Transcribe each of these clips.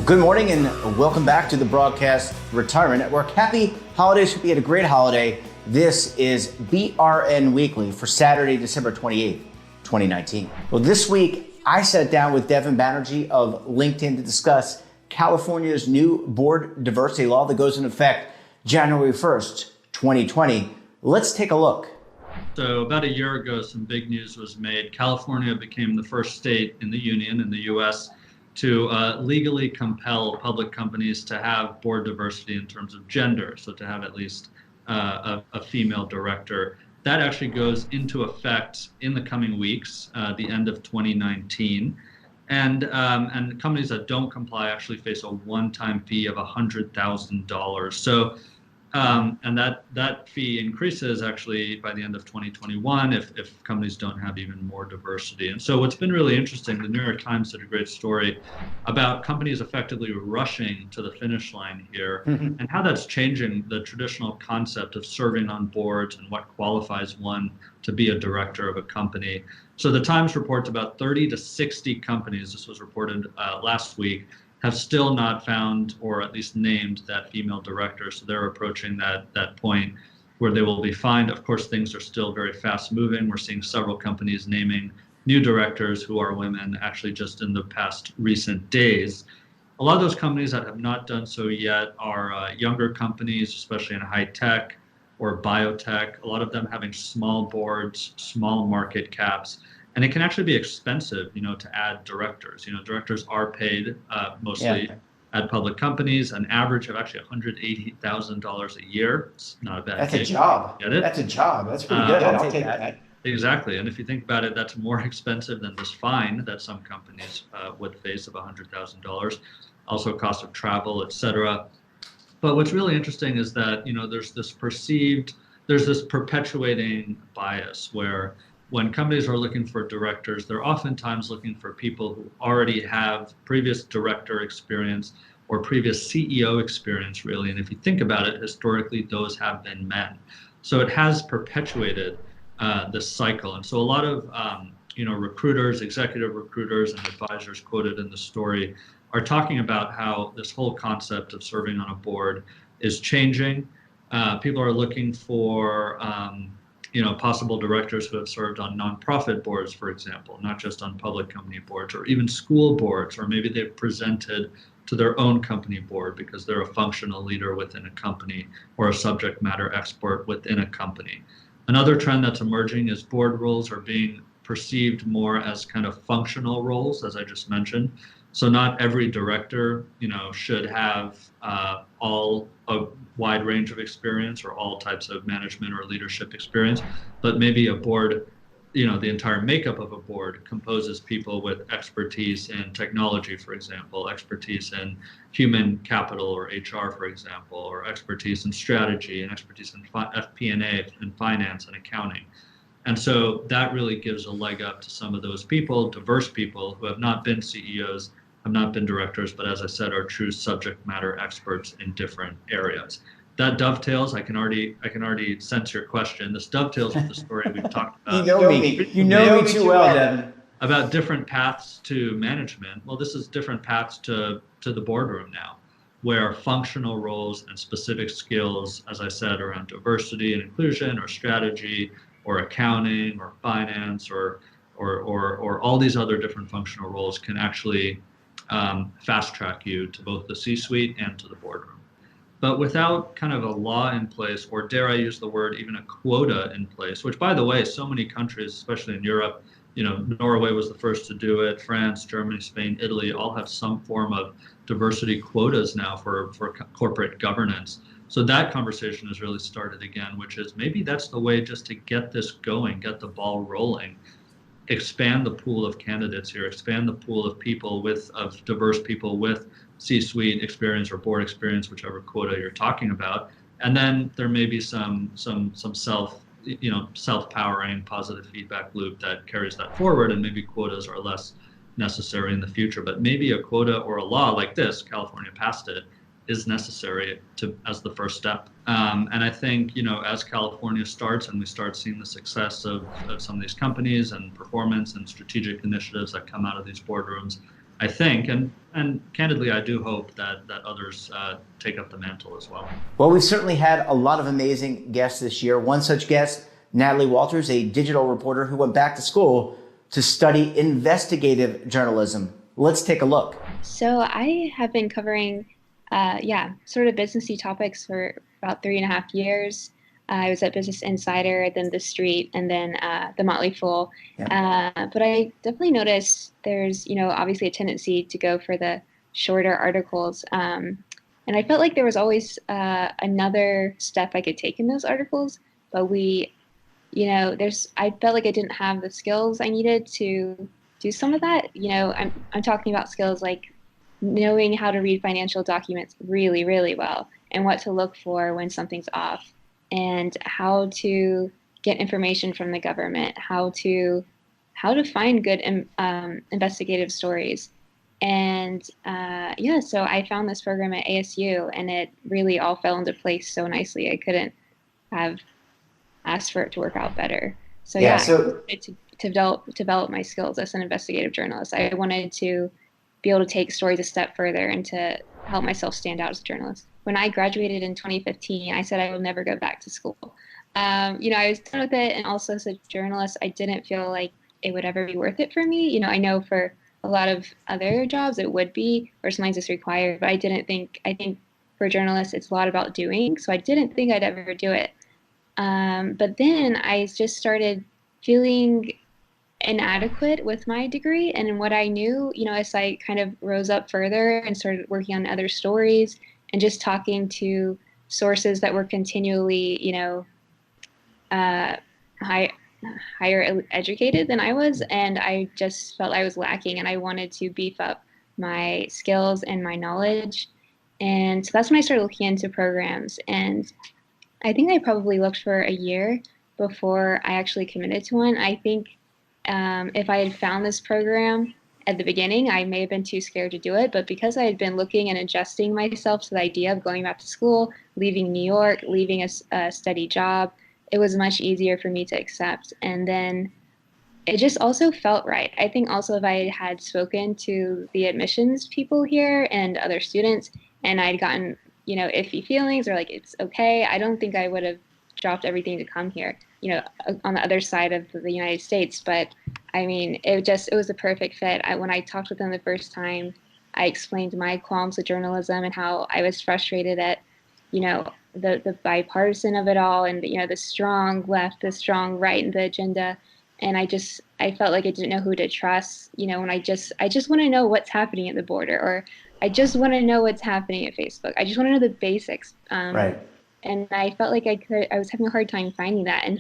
Good morning and welcome back to the Broadcast Retirement Network. Happy holidays. Hope you had a great holiday. This is BRN Weekly for Saturday, December 28th, 2019. Well, this week I sat down with Devin Banerjee of LinkedIn to discuss California's new board diversity law that goes into effect January 1st, 2020. Let's take a look. So about a year ago, some big news was made. California became the first state in the union, in the U.S., to legally compel public companies to have board diversity in terms of gender, so to have at least a female director. That actually goes into effect in the coming weeks, the end of 2019. And companies that don't comply actually face a one-time fee of $100,000. So and that fee increases actually by the end of 2021 if companies don't have even more diversity. And so what's been really interesting, the New York Times did a great story about companies effectively rushing to the finish line here and how that's changing the traditional concept of serving on boards and what qualifies one to be a director of a company. So the Times reports about 30 to 60 companies, this was reported last week, have still not found or at least named that female director. So they're approaching that point where they will be fined. Of course, things are still very fast moving. We're seeing several companies naming new directors who are women actually just in the past recent days. A lot of those companies that have not done so yet are younger companies, especially in high tech or biotech, a lot of them having small boards, small market caps. And it can actually be expensive, to add directors. Directors are paid mostly at public companies, an average of actually $180,000 a year. It's not a bad That's gig. a job. Get it? That's a job. That's pretty good. I'll take that. Exactly. And if you think about it, that's more expensive than this fine that some companies would face of $100,000. Also cost of travel, et cetera. But what's really interesting is that, there's this perpetuating bias where when companies are looking for directors, they're oftentimes looking for people who already have previous director experience or previous CEO experience, really. And if you think about it, historically, those have been men. So it has perpetuated this cycle. And so a lot of recruiters, executive recruiters, and advisors quoted in the story are talking about how this whole concept of serving on a board is changing. People are looking for possible directors who have served on nonprofit boards, for example, not just on public company boards, or even school boards, or maybe they've presented to their own company board because they're a functional leader within a company or a subject matter expert within a company. Another trend that's emerging is board roles are being perceived more as kind of functional roles, as I just mentioned. So not every director, should have a wide range of experience or all types of management or leadership experience, but maybe a board, the entire makeup of a board composes people with expertise in technology, for example, expertise in human capital or HR, for example, or expertise in strategy and expertise in FP&A and finance and accounting. And so that really gives a leg up to some of those people, diverse people who have not been CEOs, have not been directors, but as I said, are true subject matter experts in different areas. That dovetails, I can already sense your question. This dovetails with the story we've talked about. You know me too well, Devin. About different paths to management. Well, this is different paths to the boardroom now, where functional roles and specific skills, as I said, around diversity and inclusion or strategy or accounting or finance or all these other different functional roles can actually fast track you to both the C-suite and to the boardroom. But without kind of a law in place, or dare I use the word, even a quota in place, which by the way, so many countries, especially in Europe, Norway was the first to do it, France, Germany, Spain, Italy, all have some form of diversity quotas now for corporate governance. So that conversation has really started again, which is maybe that's the way just to get this going, get the ball rolling. Expand the pool of candidates here, expand the pool of diverse people with C-suite experience or board experience, whichever quota you're talking about. And then there may be some self-powering positive feedback loop that carries that forward, and maybe quotas are less necessary in the future. But maybe a quota or a law like this, California passed it, is necessary as the first step. And I think, as California starts and we start seeing the success of some of these companies and performance and strategic initiatives that come out of these boardrooms, I think, and candidly, I do hope that others take up the mantle as well. Well, we've certainly had a lot of amazing guests this year. One such guest, Natalie Walters, a digital reporter who went back to school to study investigative journalism. Let's take a look. So I have been covering, sort of businessy topics for about 3.5 years. I was at Business Insider, then The Street, and then The Motley Fool. But I definitely noticed there's, obviously a tendency to go for the shorter articles. And I felt like there was always another step I could take in those articles, but I felt like I didn't have the skills I needed to do some of that. I'm talking about skills like knowing how to read financial documents really, really well and what to look for when something's off and how to get information from the government, how to find good investigative stories. And so I found this program at ASU and it really all fell into place so nicely. I couldn't have asked for it to work out better. So I wanted to develop my skills as an investigative journalist. I wanted to be able to take stories a step further and to help myself stand out as a journalist. When I graduated in 2015, I said I will never go back to school. I was done with it, and also as a journalist, I didn't feel like it would ever be worth it for me. I know for a lot of other jobs it would be, or sometimes it's required, but I think for journalists it's a lot about doing, so I didn't think I'd ever do it. But then I just started feeling inadequate with my degree and what I knew, as I kind of rose up further and started working on other stories and just talking to sources that were continually, higher educated than I was. And I just felt I was lacking and I wanted to beef up my skills and my knowledge. And so that's when I started looking into programs. And I think I probably looked for a year before I actually committed to one. I think if I had found this program at the beginning, I may have been too scared to do it. But because I had been looking and adjusting myself to the idea of going back to school, leaving New York, leaving a steady job, it was much easier for me to accept. And then it just also felt right. I think also if I had spoken to the admissions people here and other students and I'd gotten, iffy feelings or like it's okay, I don't think I would have dropped everything to come here, on the other side of the United States. But I mean, it was a perfect fit. When I talked with them the first time, I explained my qualms with journalism and how I was frustrated at, the bipartisan of it all and, the strong left, the strong right in the agenda. And I felt like I didn't know who to trust, when I just want to know what's happening at the border, or I just want to know what's happening at Facebook. I just want to know the basics. Right. And I felt like I was having a hard time finding that. And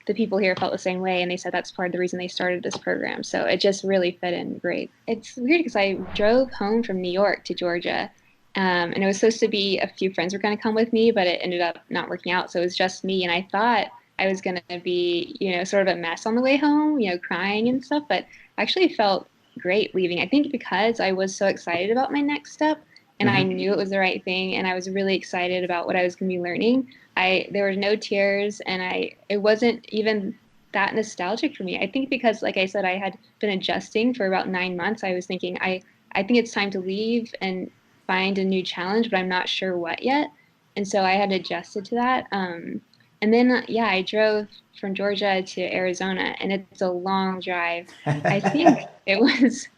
the people here felt the same way. And they said that's part of the reason they started this program. So it just really fit in great. It's weird because I drove home from New York to Georgia. And it was supposed to be a few friends were going to come with me, but it ended up not working out. So it was just me. And I thought I was going to be, sort of a mess on the way home, crying and stuff. But I actually felt great leaving. I think because I was so excited about my next step. And I knew it was the right thing, and I was really excited about what I was going to be learning. There were no tears, and it wasn't even that nostalgic for me. I think because, like I said, I had been adjusting for about 9 months. I was thinking, I think it's time to leave and find a new challenge, but I'm not sure what yet. And so I had adjusted to that. And then, I drove from Georgia to Arizona, and it's a long drive. I think it was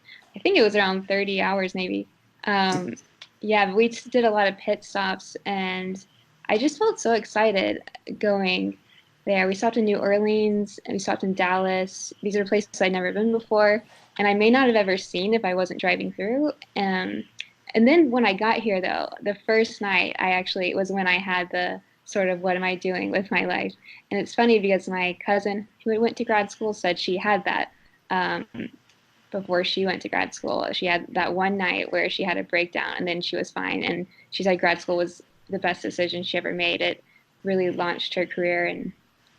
around 30 hours maybe. But we did a lot of pit stops, and I just felt so excited going there. We stopped in New Orleans, and we stopped in Dallas. These are places I'd never been before, and I may not have ever seen if I wasn't driving through. And then when I got here, though, the first night was when I had the sort of what am I doing with my life. And it's funny because my cousin, who went to grad school, said she had that before she went to grad school. She had that one night where she had a breakdown and then she was fine. And she said grad school was the best decision she ever made. It really launched her career and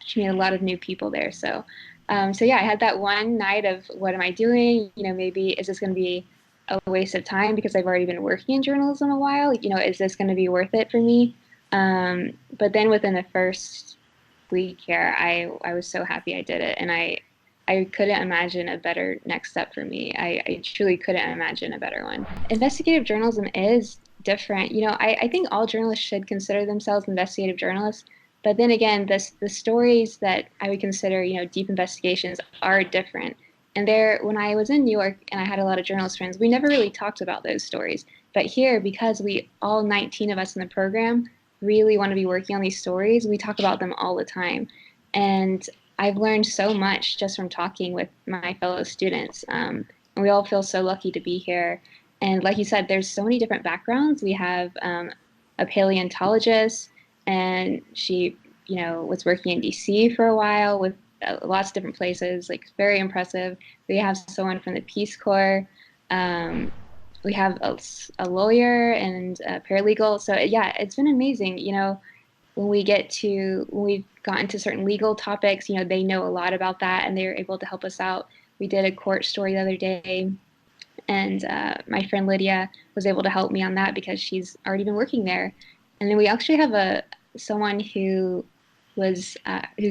she made a lot of new people there. So I had that one night of what am I doing? Maybe is this going to be a waste of time because I've already been working in journalism a while? Is this going to be worth it for me? But then within the first week here, I was so happy I did it. And I couldn't imagine a better next step for me. I truly couldn't imagine a better one. Investigative journalism is different. I think all journalists should consider themselves investigative journalists. But then again, the stories that I would consider, deep investigations are different. And when I was in New York and I had a lot of journalist friends, we never really talked about those stories. But here, because all 19 of us in the program really want to be working on these stories, we talk about them all the time. And I've learned so much just from talking with my fellow students. And we all feel so lucky to be here. And like you said, there's so many different backgrounds. We have a paleontologist, and she, was working in DC for a while with lots of different places, like very impressive. We have someone from the Peace Corps. We have a lawyer and a paralegal. So yeah, it's been amazing. When we've gotten to certain legal topics, they know a lot about that and they're able to help us out. We did a court story the other day, and my friend Lydia was able to help me on that because she's already been working there. And then we actually have someone whose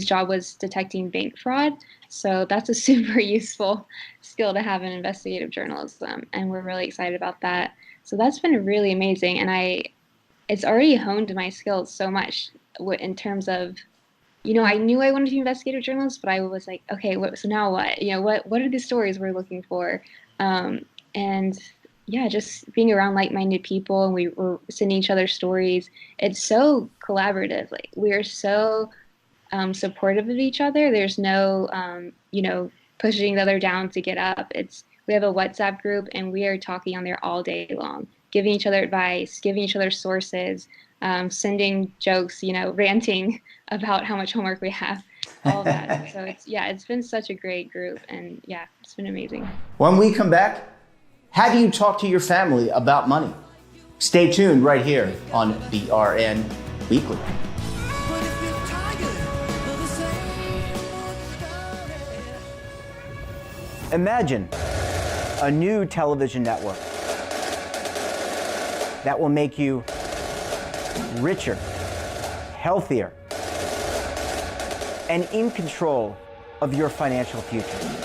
job was detecting bank fraud. So that's a super useful skill to have in investigative journalism, and we're really excited about that. So that's been really amazing, and it's already honed my skills so much in terms of, I knew I wanted to be an investigative journalist, but I was like, okay, so now what? What are the stories we're looking for? And yeah, just being around like-minded people, and we were sending each other stories. It's so collaborative. Like, we are so supportive of each other. There's no, pushing the other down to get up. We have a WhatsApp group, and we are talking on there all day long, giving each other advice, giving each other sources, sending jokes, ranting about how much homework we have, all that. So it's been such a great group, and yeah, it's been amazing. When we come back, how do you talk to your family about money? Stay tuned right here on BRN Weekly. Imagine a new television network that will make you richer, healthier, and in control of your financial future.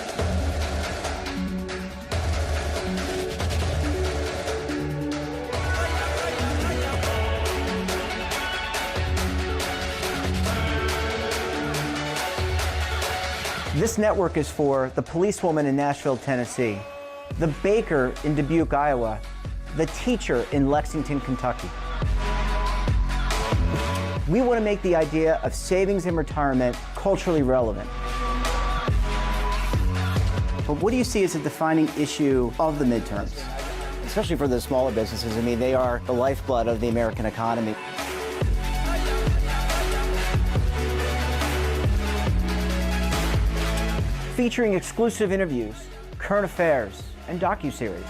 This network is for the policewoman in Nashville, Tennessee, the baker in Dubuque, Iowa, the teacher in Lexington, Kentucky. We want to make the idea of savings and retirement culturally relevant. But what do you see as a defining issue of the midterms, especially for the smaller businesses? I mean, they are the lifeblood of the American economy. Featuring exclusive interviews, current affairs, and docuseries.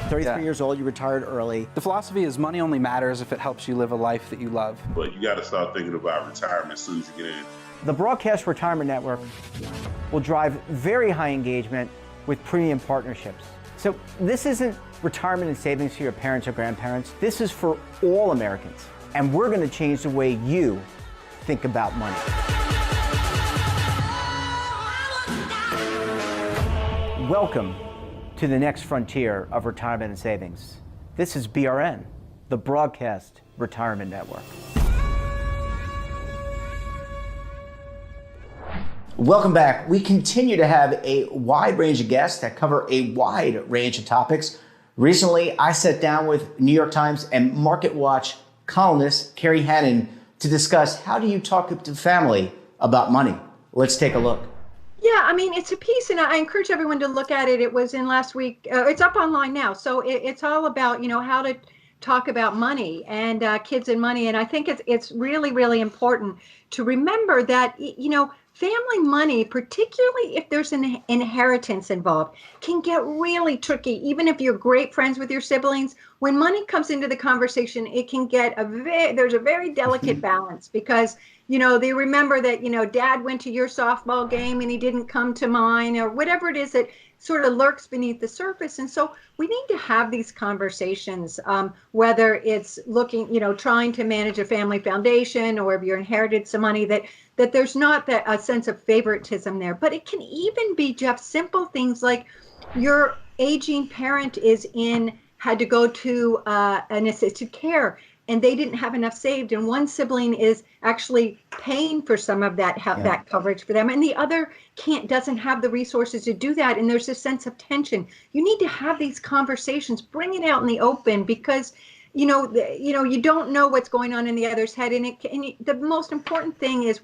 33 years old, you retired early. The philosophy is money only matters if it helps you live a life that you love. But you got to start thinking about retirement as soon as you get in. The Broadcast Retirement Network will drive very high engagement with premium partnerships. So this isn't retirement and savings for your parents or grandparents. This is for all Americans. And we're going to change the way you think about money. Welcome to the next frontier of retirement and savings. This is BRN, the Broadcast Retirement Network. Welcome back. We continue to have a wide range of guests that cover a wide range of topics. Recently, I sat down with New York Times and Market Watch columnist Carrie Hannon to discuss how do you talk to family about money. Let's take a look. Yeah, I mean, it's a piece, and I encourage everyone to look at it. It was in last week. It's up online now. So it's all about, how to talk about money and kids and money. And I think it's really, really important to remember that, family money, particularly if there's an inheritance involved, can get really tricky. Even if you're great friends with your siblings, when money comes into the conversation, it can get there's a very delicate balance because, they remember that, dad went to your softball game and he didn't come to mine, or whatever it is that sort of lurks beneath the surface. And so we need to have these conversations, whether it's looking, trying to manage a family foundation, or if you're inherited some money, that there's not a sense of favoritism there. But it can even be, Jeff, simple things like your aging parent had to go to an assisted care, and they didn't have enough saved, and one sibling is actually paying for some of that that coverage for them, and the other doesn't have the resources to do that, and there's a sense of tension. You need to have these conversations, bring it out in the open, because you don't know what's going on in the other's head, and the most important thing is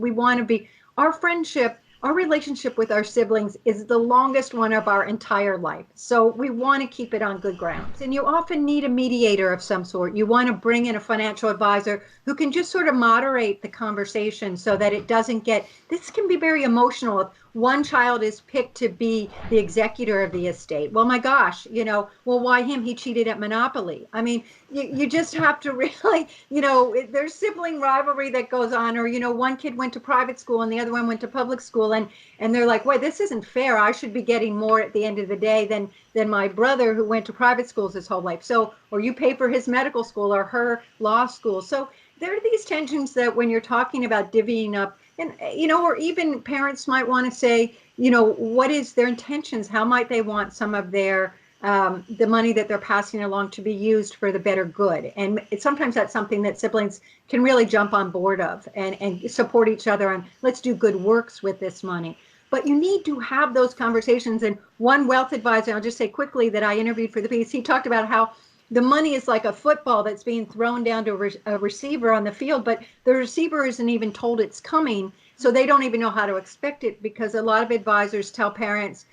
our relationship with our siblings is the longest one of our entire life. So we want to keep it on good grounds. And you often need a mediator of some sort. You want to bring in a financial advisor who can just sort of moderate the conversation so that it doesn't this can be very emotional. If one child is picked to be the executor of the estate, well, my gosh, well, why him? He cheated at Monopoly. I mean, you just have to really, there's sibling rivalry that goes on, or, one kid went to private school and the other one went to public school, and they're like, wait, this isn't fair. I should be getting more at the end of the day than my brother who went to private schools his whole life. So, or you pay for his medical school or her law school. So there are these tensions that when you're talking about divvying up, and, or even parents might want to say, what is their intentions? How might they want some of their the money that they're passing along to be used for the better good? And sometimes that's something that siblings can really jump on board of and support each other on, let's do good works with this money. But you need to have those conversations. And one wealth advisor, I'll just say quickly, that I interviewed for the piece, he talked about how the money is like a football that's being thrown down to a receiver on the field, but the receiver isn't even told it's coming. So they don't even know how to expect it, because a lot of advisors tell parents,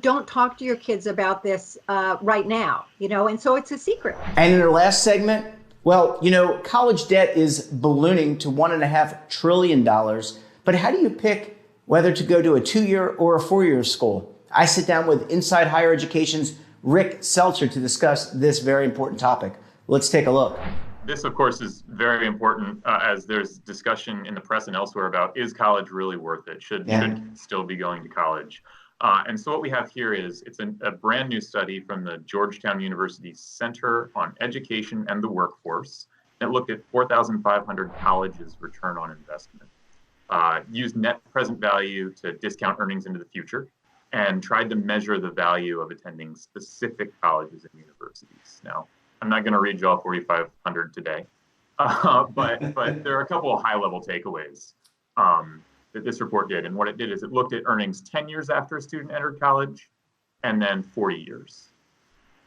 don't talk to your kids about this right now, and so it's a secret. And in our last segment, well, college debt is ballooning to $1.5 trillion. But how do you pick whether to go to a 2-year or a 4-year school? I sit down with Inside Higher Education's Rick Seltzer to discuss this very important topic. Let's take a look. This, of course, is very important as there's discussion in the press and elsewhere about, is college really worth it? Should kids still be going to college? And so what we have here is it's a brand new study from the Georgetown University Center on Education and the Workforce that looked at 4,500 colleges' return on investment, used net present value to discount earnings into the future, and tried to measure the value of attending specific colleges and universities. Now, I'm not going to read you all 4,500 today, but there are a couple of high-level takeaways that this report did. And what it did is it looked at earnings 10 years after a student entered college, and then 40 years.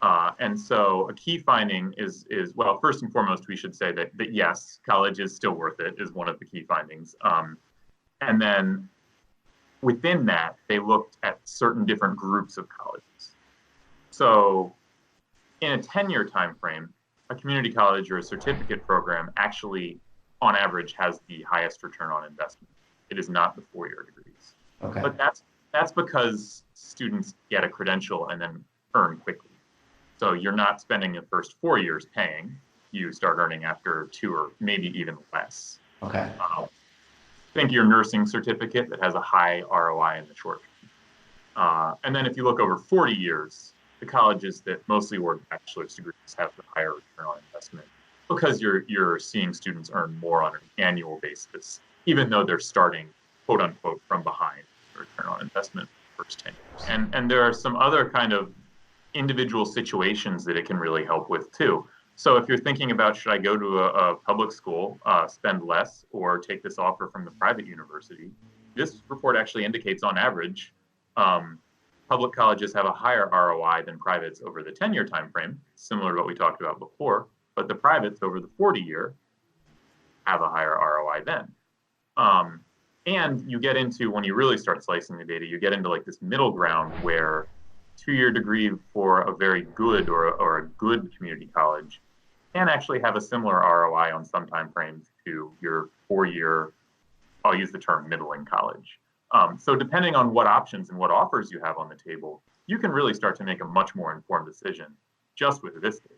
And so a key finding is well, first and foremost, we should say that yes, college is still worth it, is one of the key findings. And then within that, they looked at certain different groups of colleges. So in a 10-year time frame, a community college or a certificate program actually, on average, has the highest return on investment. It is not the 4-year degrees. Okay. But that's because students get a credential and then earn quickly. So you're not spending the first 4 years paying. You start earning after 2 or maybe even less. Okay. Think your nursing certificate that has a high ROI in the short term. And then if you look over 40 years, the colleges that mostly award bachelor's degrees have the higher return on investment, because you're seeing students earn more on an annual basis, even though they're starting, quote unquote, from behind the return on investment the first 10 years. And there are some other kind of individual situations that it can really help with too. So if you're thinking about, should I go to a public school, spend less, or take this offer from the private university, this report actually indicates on average, public colleges have a higher ROI than privates over the 10-year time frame, similar to what we talked about before, but the privates over the 40-year have a higher ROI then. And you get into, when you really start slicing the data, you get into like this middle ground where 2-year degree for a very good or a good community college can actually have a similar ROI on some time frames to your 4-year, I'll use the term middling college. So depending on what options and what offers you have on the table, you can really start to make a much more informed decision just with this data.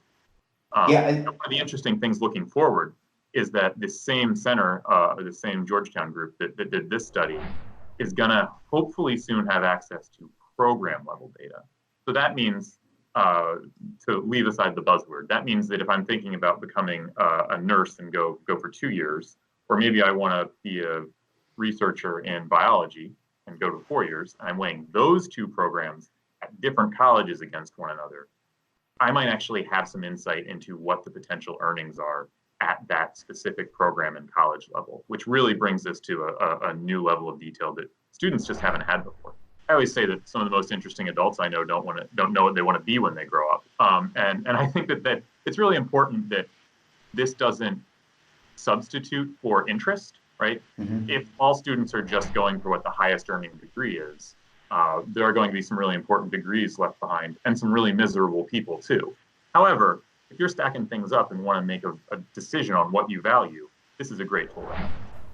And one of the interesting things looking forward is that the same center, the same Georgetown group that did this study, is going to hopefully soon have access to program level data. So that means, to leave aside the buzzword, that means that if I'm thinking about becoming a nurse and go for 2 years, or maybe I want to be a researcher in biology and go to 4 years, and I'm weighing those two programs at different colleges against one another, I might actually have some insight into what the potential earnings are at that specific program and college level, which really brings us to a new level of detail that students just haven't had before. I always say that some of the most interesting adults I know don't know what they want to be when they grow up, and I think that it's really important that this doesn't substitute for interest, right? Mm-hmm. If all students are just going for what the highest earning degree is, there are going to be some really important degrees left behind and some really miserable people too. However, if you're stacking things up and want to make a decision on what you value, this is a great tool.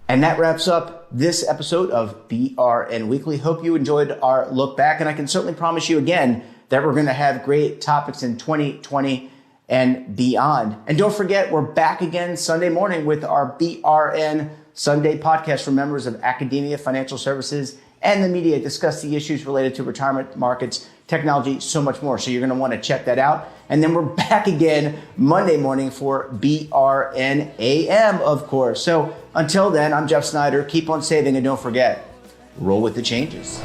And that wraps up this episode of BRN Weekly. Hope you enjoyed our look back. And I can certainly promise you again that we're going to have great topics in 2020 and beyond. And don't forget, we're back again Sunday morning with our BRN Sunday podcast for members of academia, financial services, and the media. Discuss the issues related to retirement markets, technology, so much more. So you're going to want to check that out. And then we're back again Monday morning for BRN AM, of course. So until then, I'm Jeff Snyder. Keep on saving and don't forget, roll with the changes.